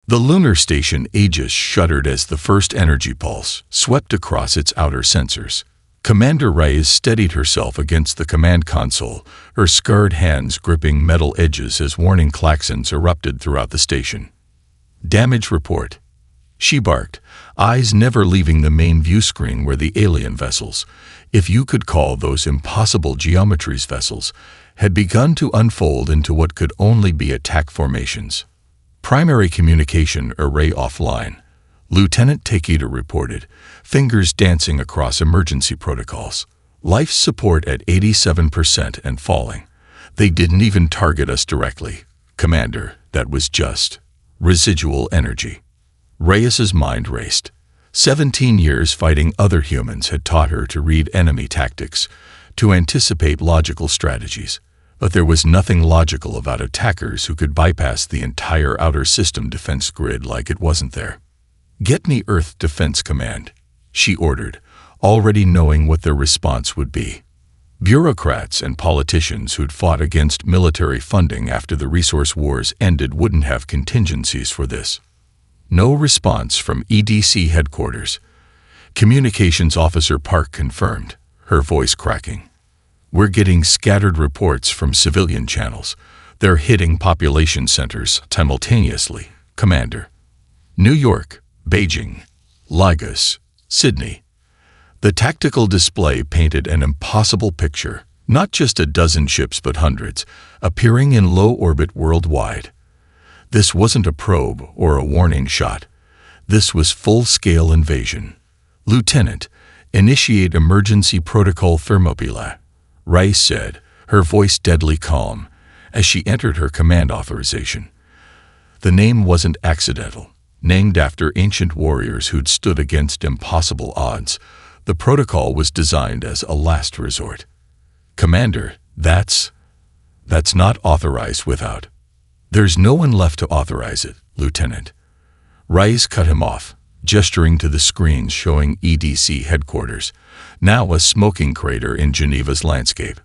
The lunar station Aegis shuddered as the first energy pulse swept across its outer sensors. Commander Reyes steadied herself against the command console, her scarred hands gripping metal edges as warning klaxons erupted throughout the station. "Damage report," she barked, eyes never leaving the main view screen where the alien vessels, if you could call those impossible geometries vessels, had begun to unfold into what could only be attack formations. "Primary communication array offline," Lieutenant Takeda reported, fingers dancing across emergency protocols. "Life support at 87% and falling. They didn't even target us directly. Commander, that was just residual energy." Reyes's mind raced. 17 years fighting other humans had taught her to read enemy tactics, to anticipate logical strategies. But there was nothing logical about attackers who could bypass the entire outer system defense grid like it wasn't there. "Get me Earth Defense Command," she ordered, already knowing what their response would be. Bureaucrats and politicians who'd fought against military funding after the resource wars ended wouldn't have contingencies for this. No response from EDC headquarters. Communications Officer Park confirmed, her voice cracking. "We're getting scattered reports from civilian channels. They're hitting population centers simultaneously, Commander. New York, Beijing, Lagos, Sydney." The tactical display painted an impossible picture, not just a dozen ships but hundreds, appearing in low orbit worldwide. This wasn't a probe or a warning shot. This was full-scale invasion. "Lieutenant, initiate emergency protocol Thermopylae," Rice said, her voice deadly calm, as she entered her command authorization. The name wasn't accidental. Named after ancient warriors who'd stood against impossible odds, the protocol was designed as a last resort. "Commander, that's not authorized without." "There's no one left to authorize it, Lieutenant." Rice cut him off, gesturing to the screens showing EDC headquarters, now a smoking crater in Geneva's landscape.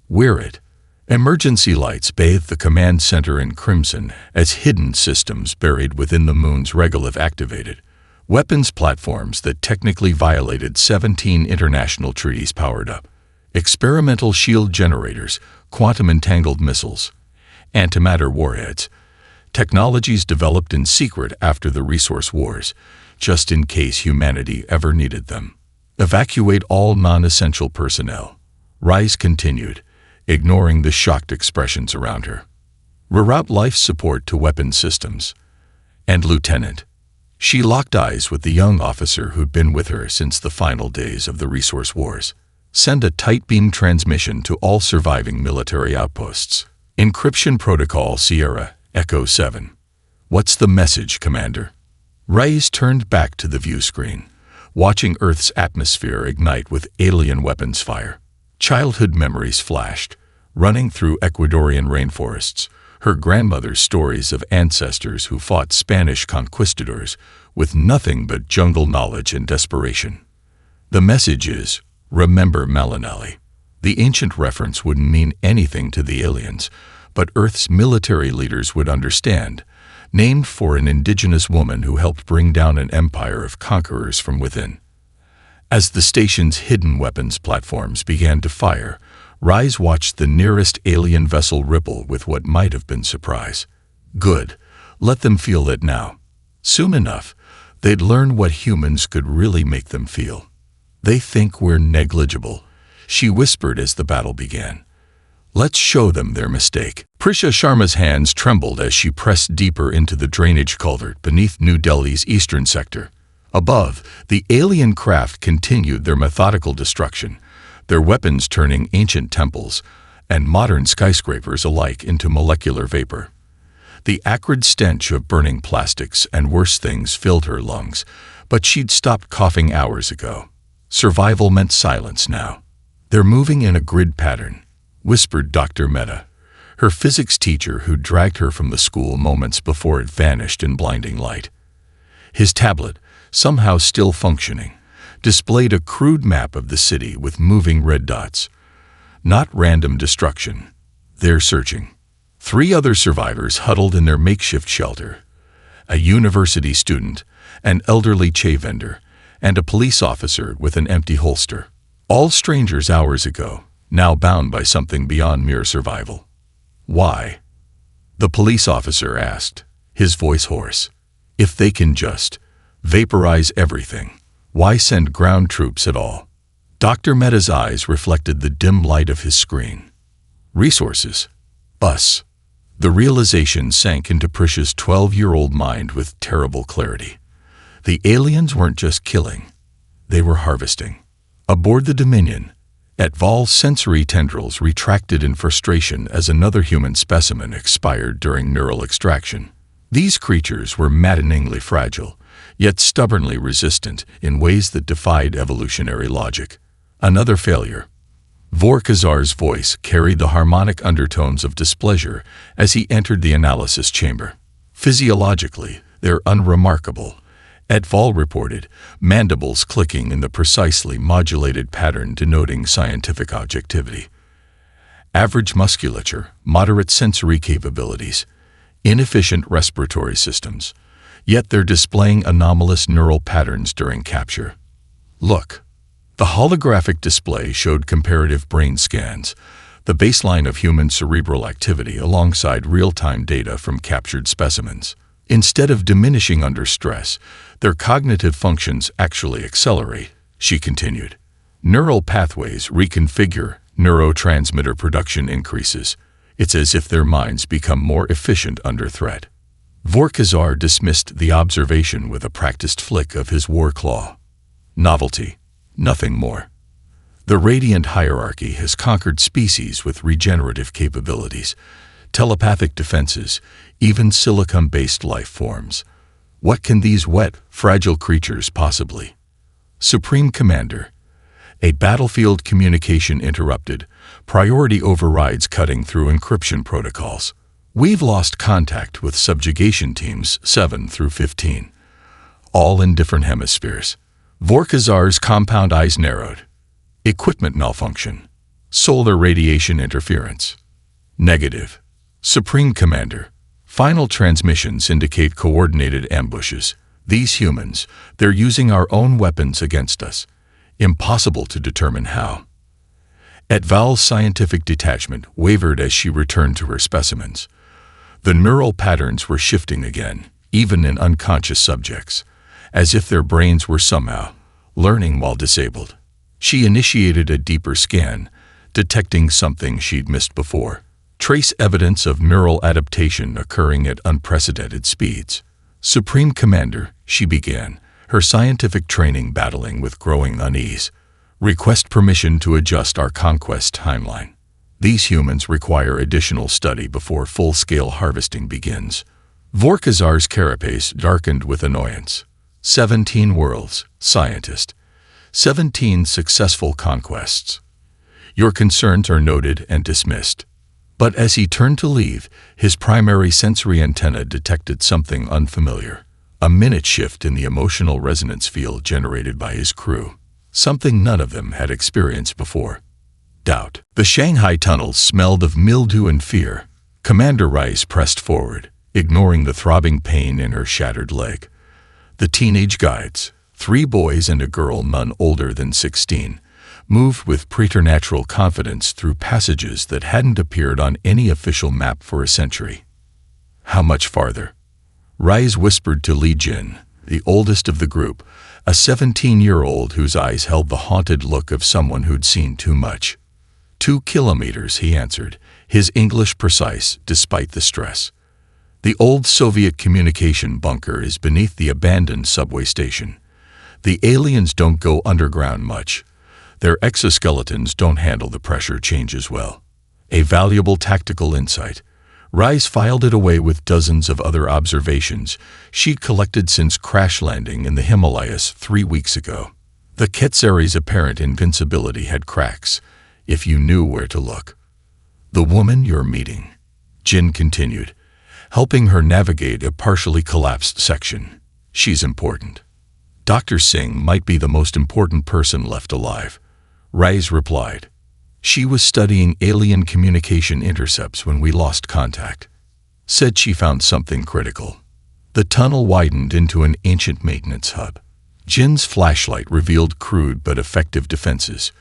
"We're it." Emergency lights bathed the command center in crimson as hidden systems buried within the moon's regolith activated. Weapons platforms that technically violated 17 international treaties powered up. Experimental shield generators, quantum-entangled missiles, antimatter warheads. Technologies developed in secret after the resource wars, just in case humanity ever needed them. "Evacuate all non-essential personnel," Rice continued, ignoring the shocked expressions around her. "Reroute life support to weapon systems. And Lieutenant," she locked eyes with the young officer who'd been with her since the final days of the resource wars, "send a tight beam transmission to all surviving military outposts. Encryption protocol Sierra, Echo 7. "What's the message, Commander?" Rice turned back to the view screen, watching Earth's atmosphere ignite with alien weapons fire. Childhood memories flashed, running through Ecuadorian rainforests, her grandmother's stories of ancestors who fought Spanish conquistadors with nothing but jungle knowledge and desperation. The message is, remember Malinali. The ancient reference wouldn't mean anything to the aliens, but Earth's military leaders would understand, named for an indigenous woman who helped bring down an empire of conquerors from within. As the station's hidden weapons platforms began to fire, Rise watched the nearest alien vessel ripple with what might have been surprise. Good. Let them feel it now. Soon enough, they'd learn what humans could really make them feel. "They think we're negligible," she whispered as the battle began. "Let's show them their mistake." Prisha Sharma's hands trembled as she pressed deeper into the drainage culvert beneath New Delhi's eastern sector. Above, the alien craft continued their methodical destruction, their weapons turning ancient temples and modern skyscrapers alike into molecular vapor. The acrid stench of burning plastics and worse things filled her lungs, but she'd stopped coughing hours ago. Survival meant silence now. "They're moving in a grid pattern," whispered Dr. Mehta, her physics teacher who dragged her from the school moments before it vanished in blinding light. His tablet, somehow still functioning, displayed a crude map of the city with moving red dots. Not random destruction. They're searching. 3 other survivors huddled in their makeshift shelter, a university student, an elderly Che vendor, and a police officer with an empty holster. All strangers hours ago, now bound by something beyond mere survival. Why? The police officer asked, his voice hoarse. If they can just vaporize everything, why send ground troops at all? Dr. Mehta's eyes reflected the dim light of his screen. Resources. Us. The realization sank into Prisha's 12-year-old mind with terrible clarity. The aliens weren't just killing. They were harvesting. Aboard the Dominion, Etval's sensory tendrils retracted in frustration as another human specimen expired during neural extraction. These creatures were maddeningly fragile, yet stubbornly resistant in ways that defied evolutionary logic. Another failure. Vorkazar's voice carried the harmonic undertones of displeasure as he entered the analysis chamber. Physiologically, they're unremarkable, Etval reported, mandibles clicking in the precisely modulated pattern denoting scientific objectivity. Average musculature, moderate sensory capabilities, inefficient respiratory systems, yet they're displaying anomalous neural patterns during capture. Look. The holographic display showed comparative brain scans, the baseline of human cerebral activity alongside real-time data from captured specimens. Instead of diminishing under stress, their cognitive functions actually accelerate, she continued. Neural pathways reconfigure, neurotransmitter production increases. It's as if their minds become more efficient under threat. Vorkazar dismissed the observation with a practiced flick of his war claw. Novelty. Nothing more. The radiant hierarchy has conquered species with regenerative capabilities, telepathic defenses, even silicon-based life forms. What can these wet, fragile creatures possibly? Supreme Commander. A battlefield communication interrupted, priority overrides cutting through encryption protocols. We've lost contact with subjugation teams 7 through 15. All in different hemispheres. Vorkazar's compound eyes narrowed. Equipment malfunction. Solar radiation interference. Negative. Supreme Commander. Final transmissions indicate coordinated ambushes. These humans, they're using our own weapons against us. Impossible to determine how. Etval's scientific detachment wavered as she returned to her specimens. The neural patterns were shifting again, even in unconscious subjects, as if their brains were somehow learning while disabled. She initiated a deeper scan, detecting something she'd missed before. Trace evidence of neural adaptation occurring at unprecedented speeds. Supreme Commander, she began, her scientific training battling with growing unease. Request permission to adjust our conquest timeline. These humans require additional study before full-scale harvesting begins. Vorkazar's carapace darkened with annoyance. 17 worlds, scientist. 17 successful conquests. Your concerns are noted and dismissed. But as he turned to leave, his primary sensory antenna detected something unfamiliar. A minute shift in the emotional resonance field generated by his crew. Something none of them had experienced before. Doubt. The Shanghai tunnels smelled of mildew and fear. Commander Rice pressed forward, ignoring the throbbing pain in her shattered leg. The teenage guides, 3 boys and a girl none older than 16, moved with preternatural confidence through passages that hadn't appeared on any official map for a century. How much farther? Rice whispered to Li Jin, the oldest of the group, a 17-year-old whose eyes held the haunted look of someone who'd seen too much. 2 kilometers, he answered, his English precise despite the stress. The old Soviet communication bunker is beneath the abandoned subway station. The aliens don't go underground much. Their exoskeletons don't handle the pressure changes well. A valuable tactical insight. Rice filed it away with dozens of other observations she'd collected since crash landing in the Himalayas 3 weeks ago. The Ketzeri's apparent invincibility had cracks, if you knew where to look. The woman you're meeting, Jin continued, helping her navigate a partially collapsed section. She's important. Dr. Singh might be the most important person left alive. Rice replied. She was studying alien communication intercepts when we lost contact. Said she found something critical. The tunnel widened into an ancient maintenance hub. Jin's flashlight revealed crude but effective defenses.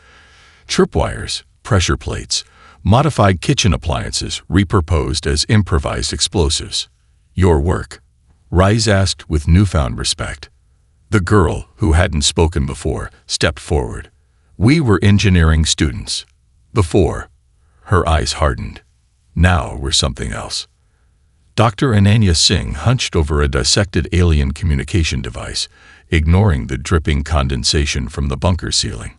Tripwires, pressure plates, modified kitchen appliances repurposed as improvised explosives. "Your work?" Rise asked with newfound respect. The girl, who hadn't spoken before, stepped forward. "We were engineering students. Before." Her eyes hardened. "Now we're something else." Dr. Ananya Singh hunched over a dissected alien communication device, ignoring the dripping condensation from the bunker ceiling.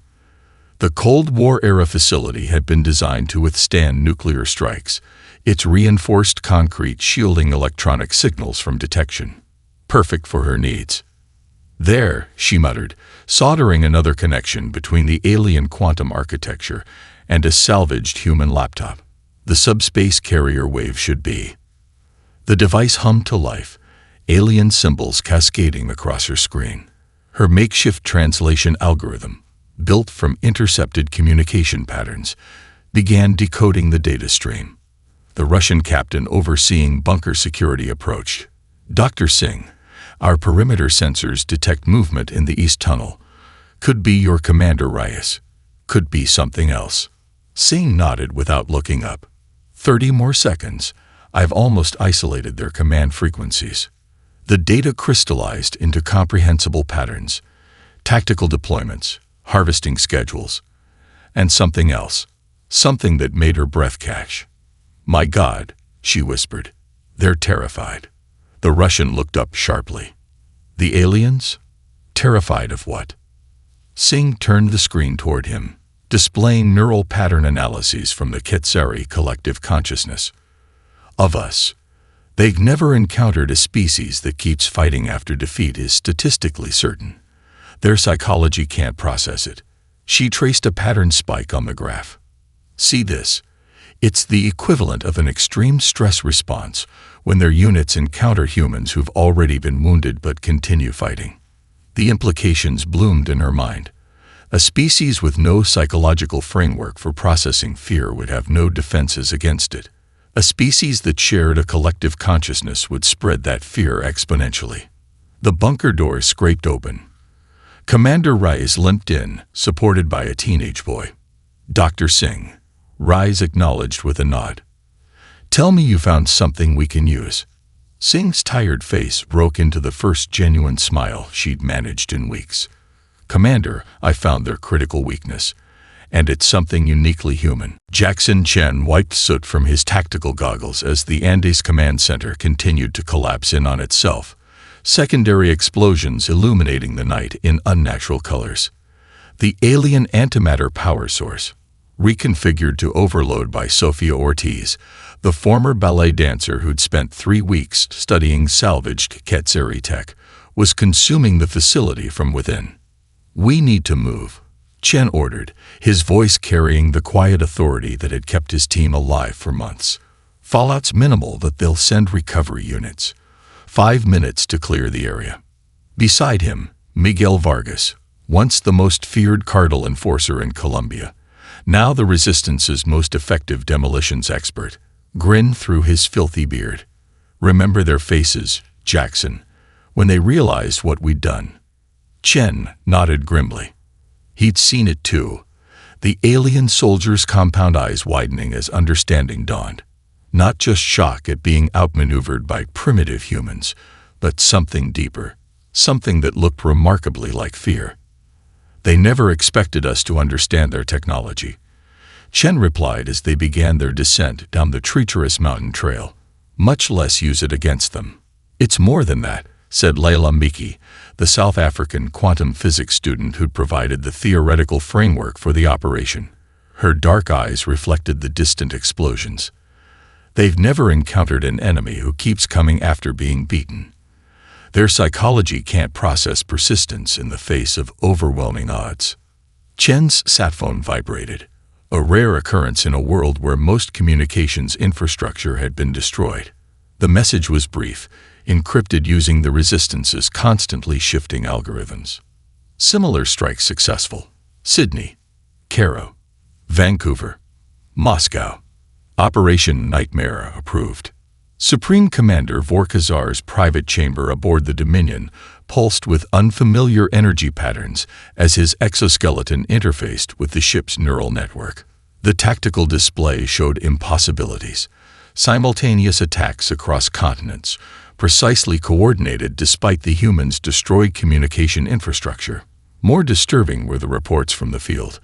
The Cold War-era facility had been designed to withstand nuclear strikes, its reinforced concrete shielding electronic signals from detection. Perfect for her needs. "There," she muttered, soldering another connection between the alien quantum architecture and a salvaged human laptop. "The subspace carrier wave should be." The device hummed to life, alien symbols cascading across her screen. Her makeshift translation algorithm, built from intercepted communication patterns, began decoding the data stream. The Russian captain overseeing bunker security approached. "Dr. Singh, our perimeter sensors detect movement in the east tunnel. Could be your commander Reyes. Could be something else." Singh nodded without looking up. 30 more seconds. I've almost isolated their command frequencies. The data crystallized into comprehensible patterns, tactical deployments, harvesting schedules, and something else, something that made her breath catch. "My God," she whispered. "They're terrified." The Russian looked up sharply. "The aliens? Terrified of what?" Singh turned the screen toward him, displaying neural pattern analyses from the Ketsari collective consciousness. "Of us. They've never encountered a species that keeps fighting after defeat is statistically certain. Their psychology can't process it." She traced a pattern spike on the graph. "See this? It's the equivalent of an extreme stress response when their units encounter humans who've already been wounded but continue fighting." The implications bloomed in her mind. A species with no psychological framework for processing fear would have no defenses against it. A species that shared a collective consciousness would spread that fear exponentially. The bunker door scraped open. Commander Reyes limped in, supported by a teenage boy. "Dr. Singh," Reyes acknowledged with a nod. "Tell me you found something we can use." Singh's tired face broke into the first genuine smile she'd managed in weeks. "Commander, I found their critical weakness. And it's something uniquely human." Jackson Chen wiped soot from his tactical goggles as the Andes Command Center continued to collapse in on itself, secondary explosions illuminating the night in unnatural colors. The alien antimatter power source, reconfigured to overload by Sofia Ortiz, the former ballet dancer who'd spent 3 weeks studying salvaged Ketsari tech, was consuming the facility from within. "We need to move," Chen ordered, his voice carrying the quiet authority that had kept his team alive for months. "Fallout's minimal, but they'll send recovery units. 5 minutes to clear the area." Beside him, Miguel Vargas, once the most feared cartel enforcer in Colombia, now the Resistance's most effective demolitions expert, grinned through his filthy beard. "Remember their faces, Jackson, when they realized what we'd done." Chen nodded grimly. He'd seen it too, the alien soldier's compound eyes widening as understanding dawned. Not just shock at being outmaneuvered by primitive humans, but something deeper, something that looked remarkably like fear. "They never expected us to understand their technology," Chen replied as they began their descent down the treacherous mountain trail, "much less use it against them." "It's more than that," said Leila Miki, the South African quantum physics student who'd provided the theoretical framework for the operation. Her dark eyes reflected the distant explosions. "They've never encountered an enemy who keeps coming after being beaten. Their psychology can't process persistence in the face of overwhelming odds." Chen's sat phone vibrated, a rare occurrence in a world where most communications infrastructure had been destroyed. The message was brief, encrypted using the Resistance's constantly shifting algorithms. Similar strikes successful. Sydney, Cairo, Vancouver, Moscow. Operation Nightmare approved. Supreme Commander Vorkazar's private chamber aboard the Dominion pulsed with unfamiliar energy patterns as his exoskeleton interfaced with the ship's neural network. The tactical display showed impossibilities, simultaneous attacks across continents, precisely coordinated despite the humans' destroyed communication infrastructure. More disturbing were the reports from the field.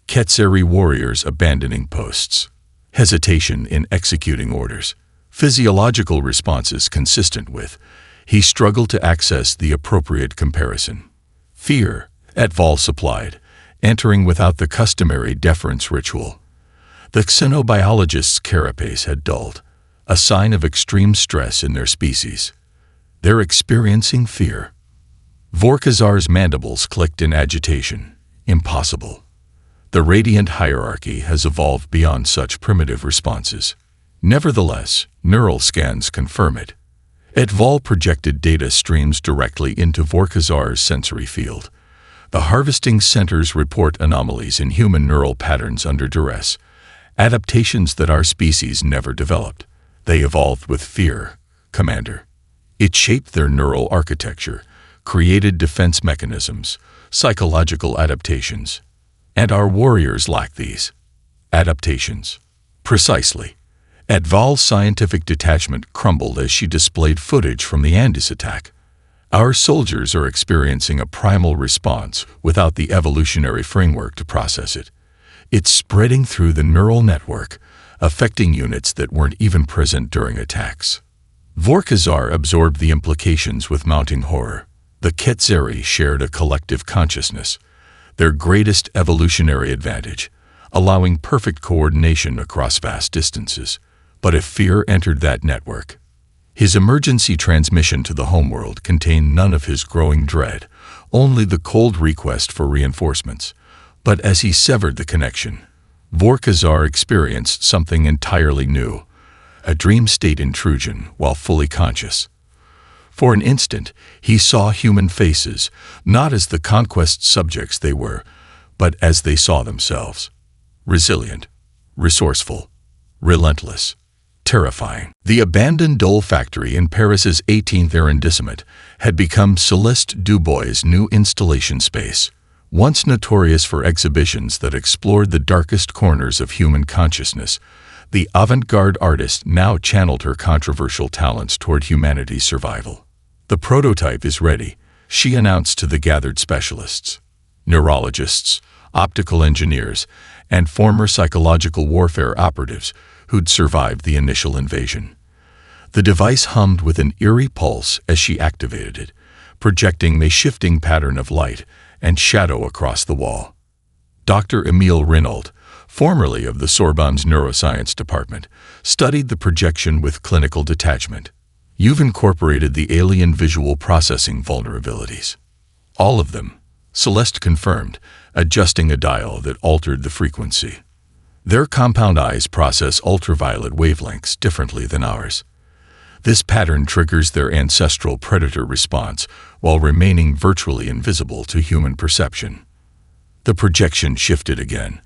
Ketseri warriors abandoning posts, hesitation in executing orders, physiological responses consistent with, he struggled to access the appropriate comparison. Fear, Etval supplied, entering without the customary deference ritual. The xenobiologist's carapace had dulled, a sign of extreme stress in their species. They're experiencing fear. Vorkazar's mandibles clicked in agitation. Impossible. The radiant hierarchy has evolved beyond such primitive responses. Nevertheless, neural scans confirm it. Etval projected data streams directly into Vorkazar's sensory field. The harvesting centers report anomalies in human neural patterns under duress, adaptations that our species never developed. They evolved with fear, Commander. It shaped their neural architecture, created defense mechanisms, psychological adaptations. And our warriors lack these adaptations. Precisely. Etval's scientific detachment crumbled as she displayed footage from the Andes attack. Our soldiers are experiencing a primal response without the evolutionary framework to process it. It's spreading through the neural network, affecting units that weren't even present during attacks. Vorkazar absorbed the implications with mounting horror. The Ketseri shared a collective consciousness, their greatest evolutionary advantage, allowing perfect coordination across vast distances. But if fear entered that network, his emergency transmission to the homeworld contained none of his growing dread, only the cold request for reinforcements. But as he severed the connection, Vorkazar experienced something entirely new, a dream state intrusion while fully conscious. For an instant, he saw human faces, not as the conquest subjects they were, but as they saw themselves. Resilient, resourceful, relentless, terrifying. The abandoned Dole factory in Paris's 18th arrondissement had become Celeste Dubois' new installation space, once notorious for exhibitions that explored the darkest corners of human consciousness. The avant-garde artist now channeled her controversial talents toward humanity's survival. The prototype is ready, she announced to the gathered specialists, neurologists, optical engineers, and former psychological warfare operatives who'd survived the initial invasion. The device hummed with an eerie pulse as she activated it, projecting a shifting pattern of light and shadow across the wall. Dr. Emile Renault, formerly of the Sorbonne's neuroscience department, studied the projection with clinical detachment. You've incorporated the alien visual processing vulnerabilities. All of them, Celeste confirmed, adjusting a dial that altered the frequency. Their compound eyes process ultraviolet wavelengths differently than ours. This pattern triggers their ancestral predator response while remaining virtually invisible to human perception. The projection shifted again,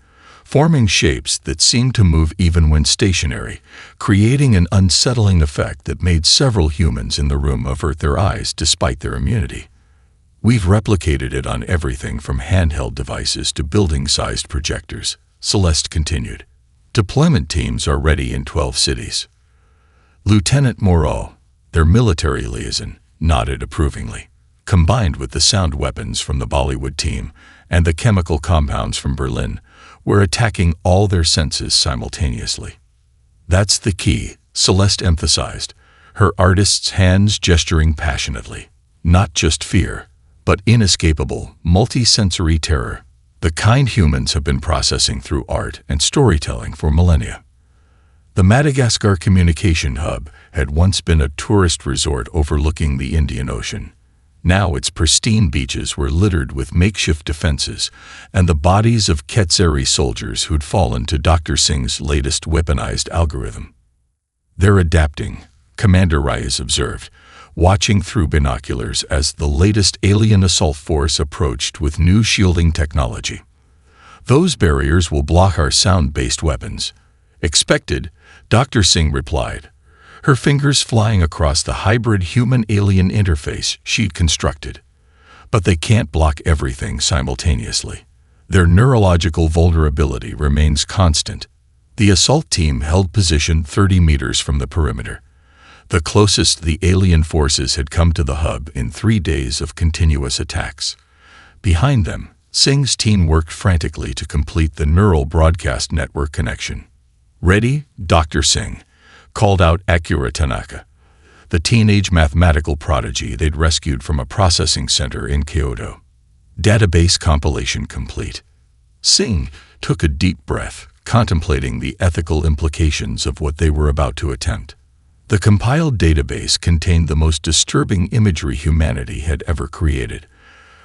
forming shapes that seemed to move even when stationary, creating an unsettling effect that made several humans in the room avert their eyes despite their immunity. We've replicated it on everything from handheld devices to building-sized projectors, Celeste continued. Deployment teams are ready in 12 cities. Lieutenant Moreau, their military liaison, nodded approvingly. Combined with the sound weapons from the Bollywood team and the chemical compounds from Berlin, we're attacking all their senses simultaneously. That's the key, Celeste emphasized, her artist's hands gesturing passionately. Not just fear, but inescapable, multi-sensory terror, the kind humans have been processing through art and storytelling for millennia. The Madagascar Communication Hub had once been a tourist resort overlooking the Indian Ocean. Now its pristine beaches were littered with makeshift defenses and the bodies of Ketseri soldiers who'd fallen to Dr. Singh's latest weaponized algorithm. They're adapting, Commander Reyes observed, watching through binoculars as the latest alien assault force approached with new shielding technology. Those barriers will block our sound-based weapons. Expected, Dr. Singh replied, her fingers flying across the hybrid human-alien interface she'd constructed. But they can't block everything simultaneously. Their neurological vulnerability remains constant. The assault team held position 30 meters from the perimeter, the closest the alien forces had come to the hub in 3 days of continuous attacks. Behind them, Singh's team worked frantically to complete the neural broadcast network connection. "Ready, Dr. Singh," called out Akira Tanaka, the teenage mathematical prodigy they'd rescued from a processing center in Kyoto. Database compilation complete. Singh took a deep breath, contemplating the ethical implications of what they were about to attempt. The compiled database contained the most disturbing imagery humanity had ever created.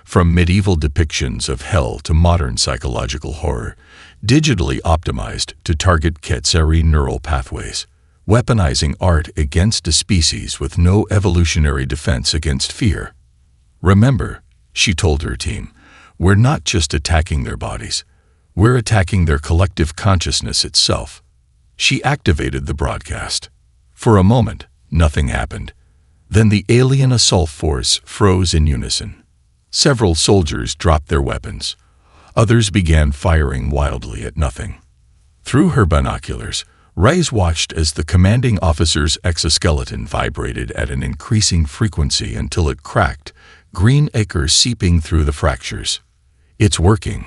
From medieval depictions of hell to modern psychological horror, digitally optimized to target Ketseri neural pathways, weaponizing art against a species with no evolutionary defense against fear. "Remember," she told her team, "we're not just attacking their bodies. We're attacking their collective consciousness itself." She activated the broadcast. For a moment, nothing happened. Then the alien assault force froze in unison. Several soldiers dropped their weapons. Others began firing wildly at nothing. Through her binoculars, Reyes watched as the commanding officer's exoskeleton vibrated at an increasing frequency until it cracked, green ichor seeping through the fractures. "It's working,"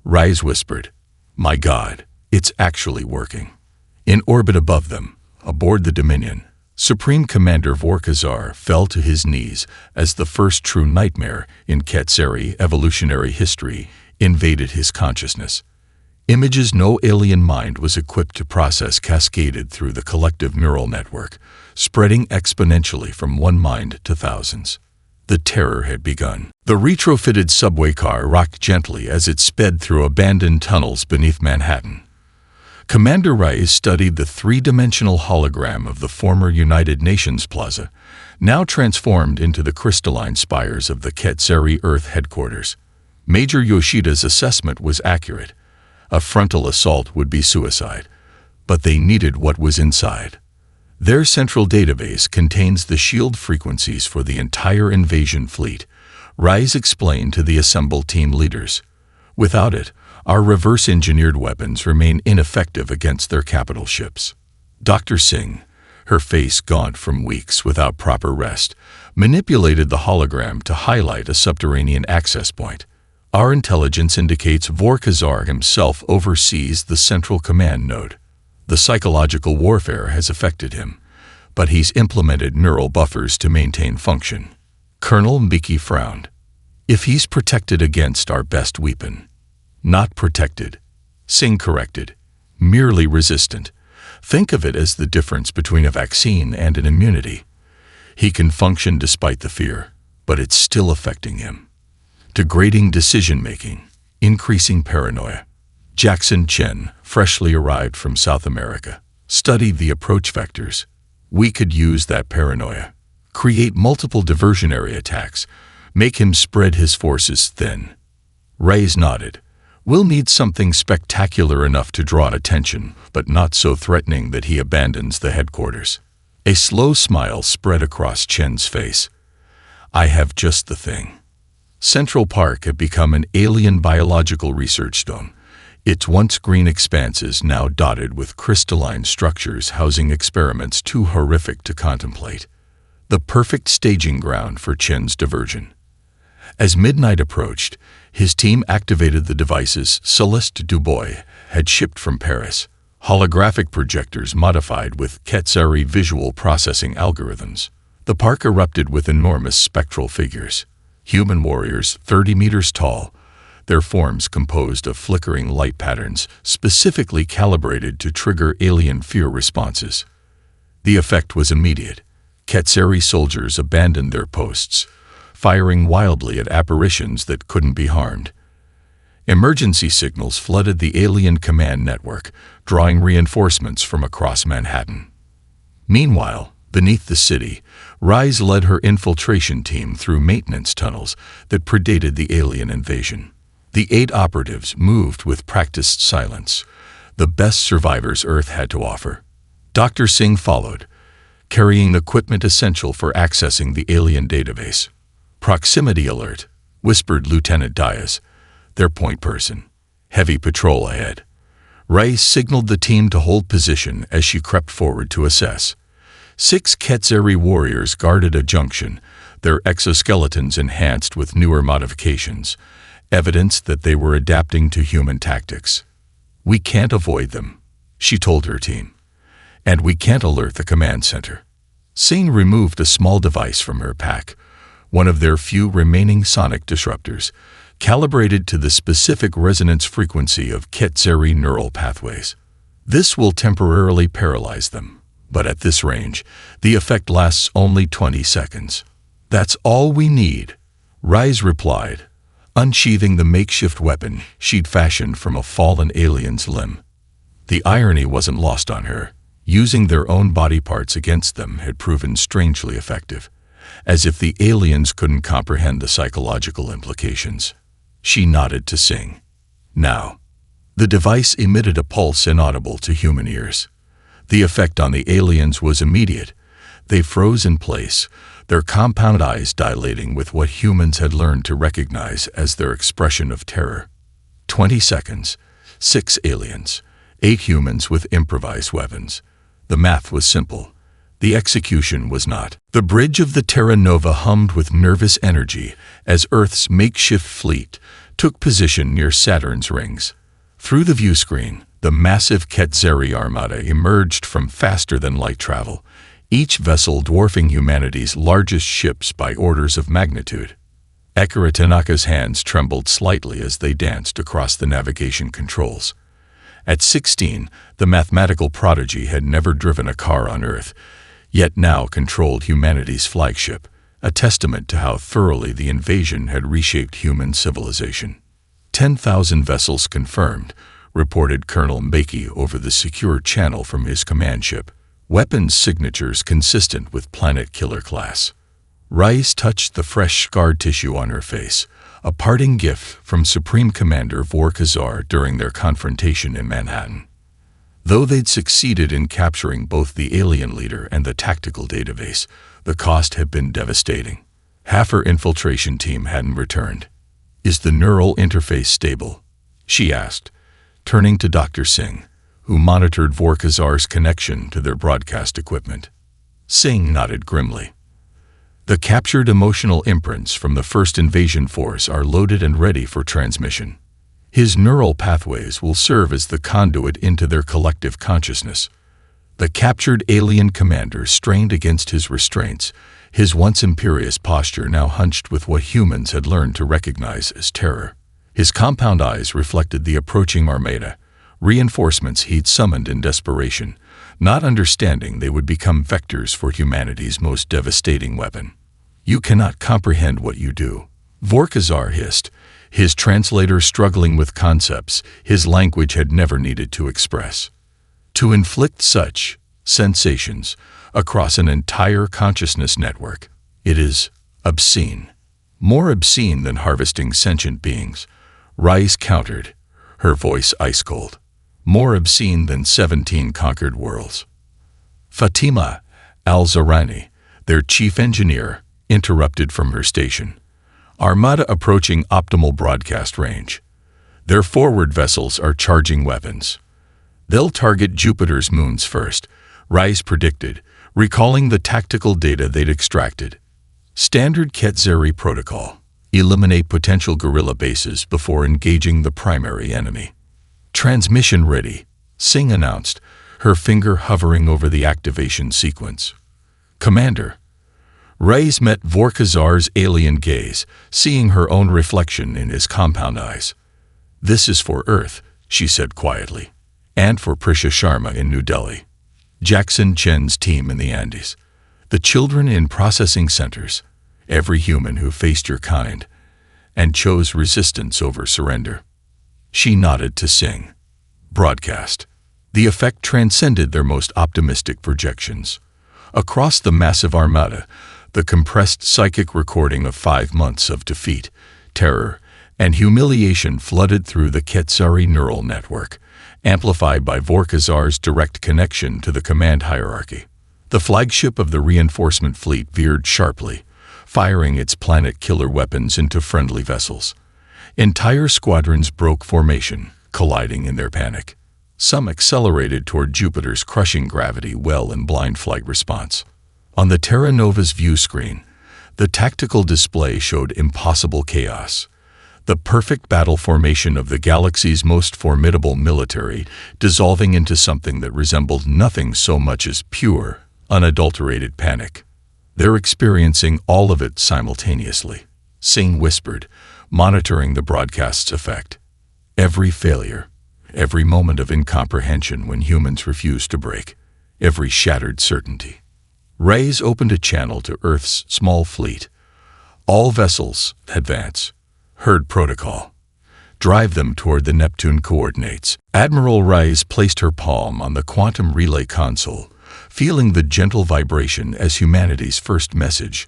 Reyes whispered. "My God, it's actually working." In orbit above them, aboard the Dominion, Supreme Commander Vorkazar fell to his knees as the first true nightmare in Ketseri evolutionary history invaded his consciousness. Images no alien mind was equipped to process cascaded through the collective neural network, spreading exponentially from one mind to thousands. The terror had begun. The retrofitted subway car rocked gently as it sped through abandoned tunnels beneath Manhattan. Commander Reyes studied the three-dimensional hologram of the former United Nations Plaza, now transformed into the crystalline spires of the Ketseri Earth headquarters. Major Yoshida's assessment was accurate. A frontal assault would be suicide, but they needed what was inside. Their central database contains the shield frequencies for the entire invasion fleet, Reyes explained to the assembled team leaders. Without it, our reverse-engineered weapons remain ineffective against their capital ships. Dr. Singh, her face gaunt from weeks without proper rest, manipulated the hologram to highlight a subterranean access point. "Our intelligence indicates Vorkazar himself oversees the central command node. The psychological warfare has affected him, but he's implemented neural buffers to maintain function." Colonel Mbiki frowned. "If he's protected against our best weapon." "Not protected," Singh corrected. "Merely resistant. Think of it as the difference between a vaccine and an immunity. He can function despite the fear, but it's still affecting him. Degrading decision-making, increasing paranoia." Jackson Chen, freshly arrived from South America, studied the approach vectors. "We could use that paranoia. Create multiple diversionary attacks. Make him spread his forces thin." Reyes nodded. "We'll need something spectacular enough to draw attention, but not so threatening that he abandons the headquarters." A slow smile spread across Chen's face. "I have just the thing." Central Park had become an alien biological research zone. Its once green expanses now dotted with crystalline structures housing experiments too horrific to contemplate. The perfect staging ground for Chen's diversion. As midnight approached, his team activated the devices Celeste Dubois had shipped from Paris, holographic projectors modified with Ketseri visual processing algorithms. The park erupted with enormous spectral figures. Human warriors 30 meters tall, their forms composed of flickering light patterns specifically calibrated to trigger alien fear responses. The effect was immediate. Ketseri soldiers abandoned their posts, firing wildly at apparitions that couldn't be harmed. Emergency signals flooded the alien command network, drawing reinforcements from across Manhattan. Meanwhile, beneath the city, Reyes led her infiltration team through maintenance tunnels that predated the alien invasion. The 8 operatives moved with practiced silence, the best survivors Earth had to offer. Dr. Singh followed, carrying equipment essential for accessing the alien database. "Proximity alert," whispered Lieutenant Diaz, their point person. "Heavy patrol ahead." Rice signaled the team to hold position as she crept forward to assess. 6 Ketzeri warriors guarded a junction, their exoskeletons enhanced with newer modifications, evidence that they were adapting to human tactics. "We can't avoid them," she told her team. "And we can't alert the command center." Singh removed a small device from her pack, one of their few remaining sonic disruptors, calibrated to the specific resonance frequency of Ketzeri neural pathways. "This will temporarily paralyze them, but at this range, the effect lasts only 20 seconds. "That's all we need," Rise replied, unsheathing the makeshift weapon she'd fashioned from a fallen alien's limb. The irony wasn't lost on her. Using their own body parts against them had proven strangely effective, as if the aliens couldn't comprehend the psychological implications. She nodded to Singh. "Now." The device emitted a pulse inaudible to human ears. The effect on the aliens was immediate. They froze in place, their compound eyes dilating with what humans had learned to recognize as their expression of terror. 20 seconds, 6 aliens, 8 humans with improvised weapons. The math was simple. The execution was not. The bridge of the Terra Nova hummed with nervous energy as Earth's makeshift fleet took position near Saturn's rings. Through the view screen, the massive Ketzeri armada emerged from faster-than-light travel, each vessel dwarfing humanity's largest ships by orders of magnitude. Akira Tanaka's hands trembled slightly as they danced across the navigation controls. At 16, the mathematical prodigy had never driven a car on Earth, yet now controlled humanity's flagship, a testament to how thoroughly the invasion had reshaped human civilization. 10,000 vessels confirmed, reported Colonel Mbeki over the secure channel from his command ship, weapons signatures consistent with Planet Killer class. Rice touched the fresh scar tissue on her face, a parting gift from Supreme Commander Vorkazar during their confrontation in Manhattan. Though they'd succeeded in capturing both the alien leader and the tactical database, the cost had been devastating. Half her infiltration team hadn't returned. "Is the neural interface stable?" she asked, turning to Dr. Singh, who monitored Vorkazar's connection to their broadcast equipment. Singh nodded grimly. "The captured emotional imprints from the first invasion force are loaded and ready for transmission. His neural pathways will serve as the conduit into their collective consciousness." The captured alien commander strained against his restraints, his once imperious posture now hunched with what humans had learned to recognize as terror. His compound eyes reflected the approaching armada, reinforcements he'd summoned in desperation, not understanding they would become vectors for humanity's most devastating weapon. "You cannot comprehend what you do," Vorkazar hissed, his translator struggling with concepts his language had never needed to express. "To inflict such sensations across an entire consciousness network, it is obscene. More obscene than harvesting sentient beings," Rice countered, her voice ice-cold. "More obscene than 17 conquered worlds." Fatima al-Zarani, their chief engineer, interrupted from her station. "Armada approaching optimal broadcast range. Their forward vessels are charging weapons. They'll target Jupiter's moons first," Rice predicted, recalling the tactical data they'd extracted. "Standard Ketzeri protocol. Eliminate potential guerrilla bases before engaging the primary enemy." "Transmission ready," Singh announced, her finger hovering over the activation sequence. "Commander." Rice met Vorkazar's alien gaze, seeing her own reflection in his compound eyes. "This is for Earth," she said quietly, "and for Prisha Sharma in New Delhi. Jackson Chen's team in the Andes. The children in processing centers, every human who faced your kind and chose resistance over surrender." She nodded to Singh. Broadcast. The effect transcended their most optimistic projections. Across the massive armada, the compressed psychic recording of 5 months of defeat, terror, and humiliation flooded through the Ketzeri neural network, amplified by Vorkazar's direct connection to the command hierarchy. The flagship of the reinforcement fleet veered sharply, firing its planet-killer weapons into friendly vessels. Entire squadrons broke formation, colliding in their panic. Some accelerated toward Jupiter's crushing gravity well in blind flight response. On the Terra Nova's view screen, the tactical display showed impossible chaos. The perfect battle formation of the galaxy's most formidable military dissolving into something that resembled nothing so much as pure, unadulterated panic. They're experiencing all of it simultaneously, Singh whispered, monitoring the broadcast's effect. Every failure, every moment of incomprehension when humans refuse to break, every shattered certainty. Reyes opened a channel to Earth's small fleet. All vessels, advance. Herd protocol. Drive them toward the Neptune coordinates. Admiral Reyes placed her palm on the quantum relay console, feeling the gentle vibration as humanity's first message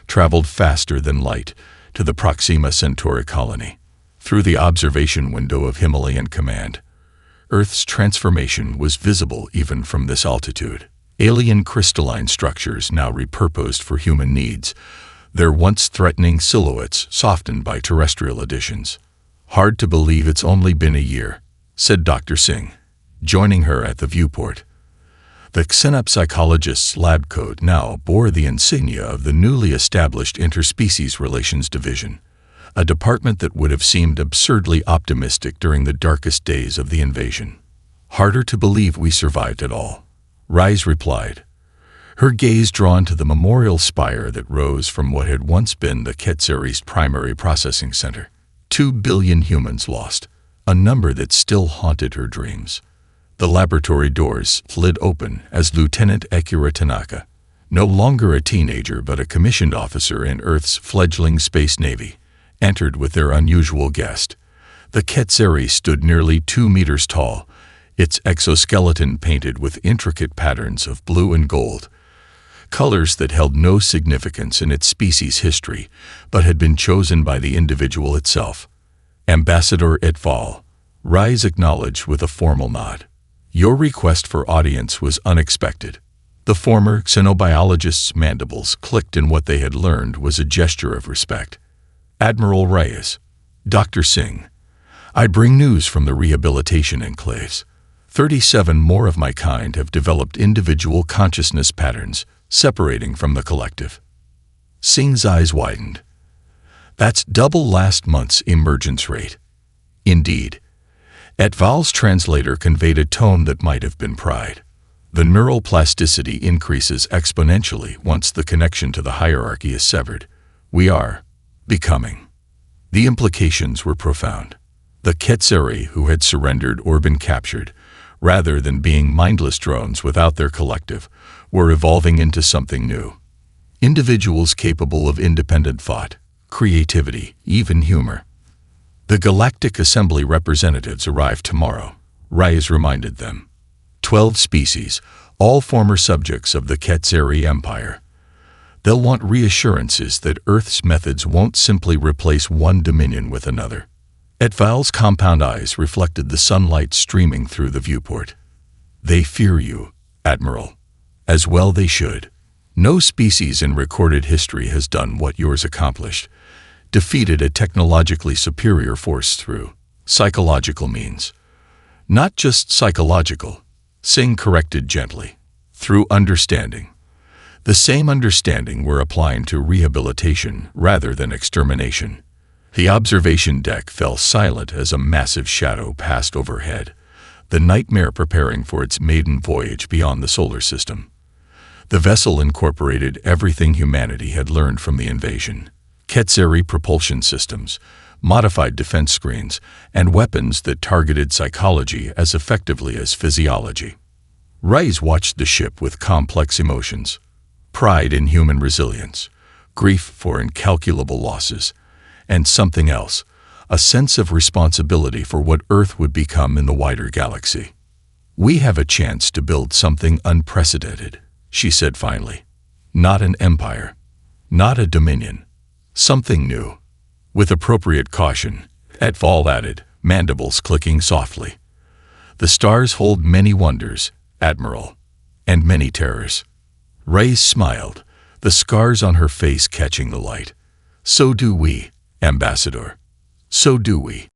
traveled faster than light to the Proxima Centauri colony. Through the observation window of Himalayan Command, Earth's transformation was visible even from this altitude. Alien crystalline structures now repurposed for human needs, their once threatening silhouettes softened by terrestrial additions. Hard to believe it's only been a year, said Dr. Singh, joining her at the viewport. The xenopsychologist's lab coat now bore the insignia of the newly established Interspecies Relations Division, a department that would have seemed absurdly optimistic during the darkest days of the invasion. Harder to believe we survived at all, Reyes replied, her gaze drawn to the memorial spire that rose from what had once been the Ketzeri's primary processing center. 2 billion humans lost, a number that still haunted her dreams. The laboratory doors slid open as Lieutenant Akira Tanaka, no longer a teenager but a commissioned officer in Earth's fledgling space navy, entered with their unusual guest. The Ketzeri stood nearly 2 meters tall, its exoskeleton painted with intricate patterns of blue and gold, colors that held no significance in its species' history, but had been chosen by the individual itself. Ambassador et al., Reyes acknowledged with a formal nod. Your request for audience was unexpected. The former xenobiologist's mandibles clicked in what they had learned was a gesture of respect. Admiral Reyes, Dr. Singh, I bring news from the rehabilitation enclaves. 37 more of my kind have developed individual consciousness patterns, separating from the collective. Singh's eyes widened. That's double last month's emergence rate. Indeed. Et al.'s translator conveyed a tone that might have been pride. The neural plasticity increases exponentially once the connection to the hierarchy is severed. We are becoming. The implications were profound. The Ketzeri who had surrendered or been captured, rather than being mindless drones without their collective, were evolving into something new. Individuals capable of independent thought, creativity, even humor. The Galactic Assembly representatives arrive tomorrow, Reyes reminded them. 12 species, all former subjects of the Ketzeri Empire. They'll want reassurances that Earth's methods won't simply replace one dominion with another. Et al.'s compound eyes reflected the sunlight streaming through the viewport. They fear you, Admiral. As well they should. No species in recorded history has done what yours accomplished, defeated a technologically superior force through psychological means. Not just psychological, Singh corrected gently, through understanding. The same understanding we're applying to rehabilitation rather than extermination. The observation deck fell silent as a massive shadow passed overhead, the nightmare preparing for its maiden voyage beyond the solar system. The vessel incorporated everything humanity had learned from the invasion. Ketzeri propulsion systems, modified defense screens, and weapons that targeted psychology as effectively as physiology. Reyes watched the ship with complex emotions. Pride in human resilience, grief for incalculable losses, and something else, a sense of responsibility for what Earth would become in the wider galaxy. We have a chance to build something unprecedented, she said finally. Not an empire, not a dominion, something new. With appropriate caution, et al. Added, mandibles clicking softly. The stars hold many wonders, Admiral, and many terrors. Reyes smiled, the scars on her face catching the light. So do we, Ambassador. So do we.